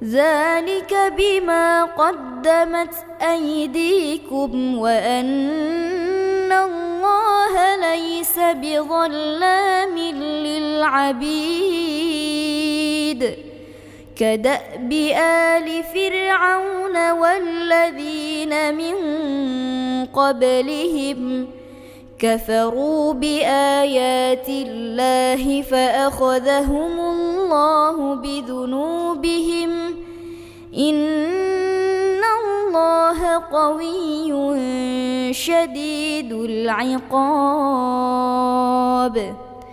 ذلك بما قدمت أيديكم وأن الله ليس بظلام للعبيد كدأب آل فرعون والذين من قبلهم كفروا بآيات الله فأخذهم الله بذنوبهم إن الله قوي شديد العقاب.